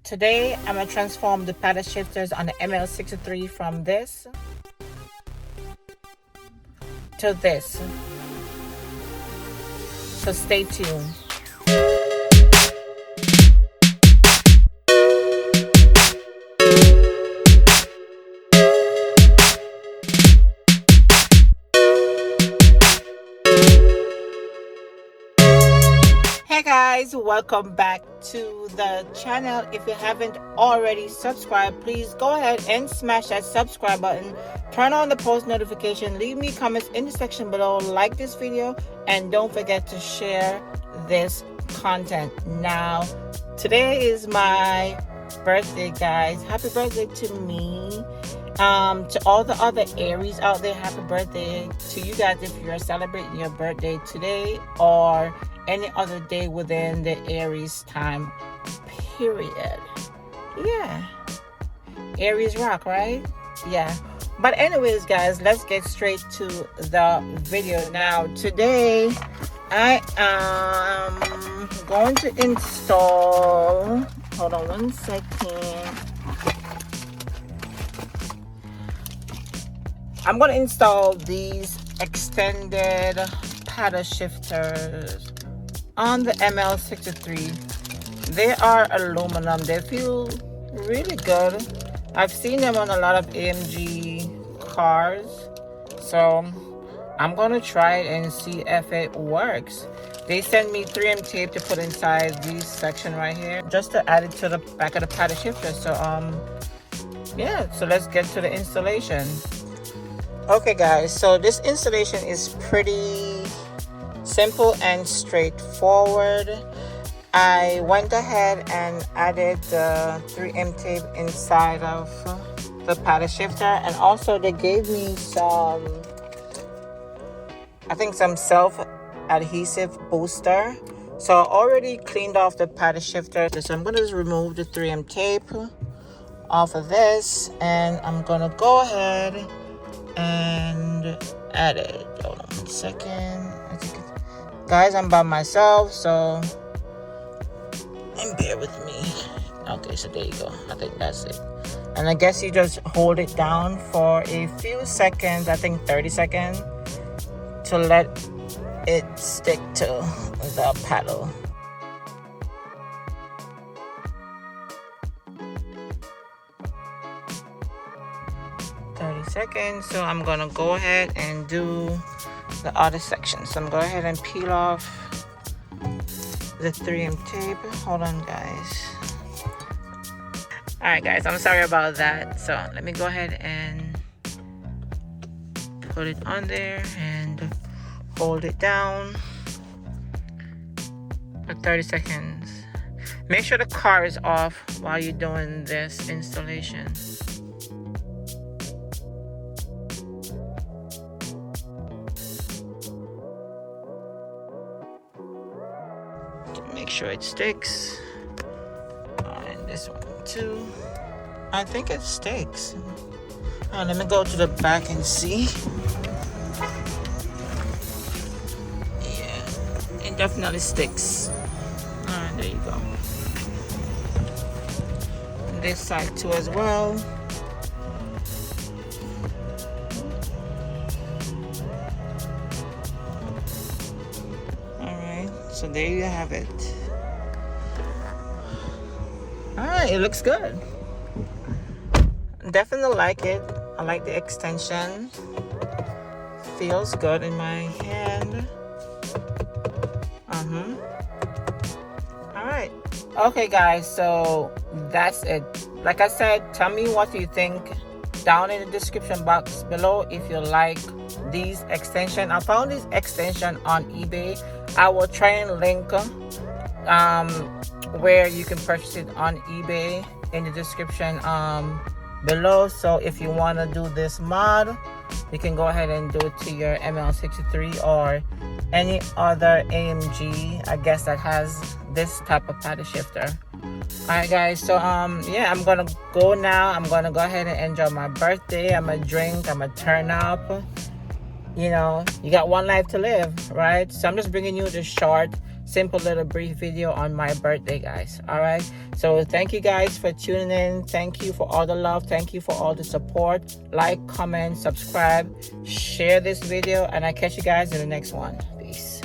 Today, I'm going to transform the paddle shifters on the ML63 from this to this. So stay tuned. Hey guys, welcome back to the channel. If you haven't already subscribed, please go ahead and smash that subscribe button, turn on the post notification, leave me comments in the section below, like this video, and don't forget to share this content. Now today is my birthday, guys. Happy birthday to me. To all the other Aries out there, happy birthday to you guys if you're celebrating your birthday today or any other day within the Aries time period. Yeah, Aries rock, right? Yeah. But anyways, guys, let's get straight to the video. Now today I am going to install, hold on one second, I'm going to install these extended paddle shifters on the ML63. They are aluminum. They feel really good. I've seen them on a lot of AMG cars, so I'm gonna try it and see if it works. They sent me 3M tape to put inside this section right here, just to add it to the back of the paddle shifter. So yeah, so let's get to the installation. Okay guys, so this installation is pretty simple and straightforward. I went ahead and added the 3M tape inside of the paddle shifter, and also they gave me some, I think some self-adhesive booster. So I already cleaned off the paddle shifter, so I'm going to just remove the 3M tape off of this, and I'm going to go ahead and add it. Hold on 1 second. Guys, I'm by myself, so and bear with me. Okay, so there you go. I think that's it. And I guess you just hold it down for a few seconds, I think 30 seconds, to let it stick to the paddle. Seconds. So I'm gonna go ahead and do the other section. So I'm going to go ahead and peel off the 3M tape. Hold on, guys. Alright guys, I'm sorry about that. So let me go ahead and put it on there and hold it down for 30 seconds. Make sure the car is off while you're doing this installation. Make sure it sticks. And this one too. I think it sticks. Let me go to the back and see. Yeah, it definitely sticks. Alright, there you go. And this side too as well. Alright, so there you have it. Alright, it looks good. Definitely like it. I like the extension. Feels good in my hand. Alright. Okay guys, so that's it. Like I said, tell me what you think down in the description box below if you like these extension. I found this extension on eBay. I will try and link where you can purchase it on eBay in the description below. So if you want to do this mod, you can go ahead and do it to your ML63 or any other AMG, I guess, that has this type of paddle shifter. Alright guys, so yeah, I'm gonna go now. I'm gonna go ahead and enjoy my birthday. I'm gonna drink, I'm gonna turn up. You know, you got one life to live, right? So I'm just bringing you the short simple little brief video on my birthday, guys. All right, so thank you guys for tuning in. Thank you for all the love. Thank you for all the support. Like, comment, subscribe, share this video, and I catch you guys in the next one. Peace.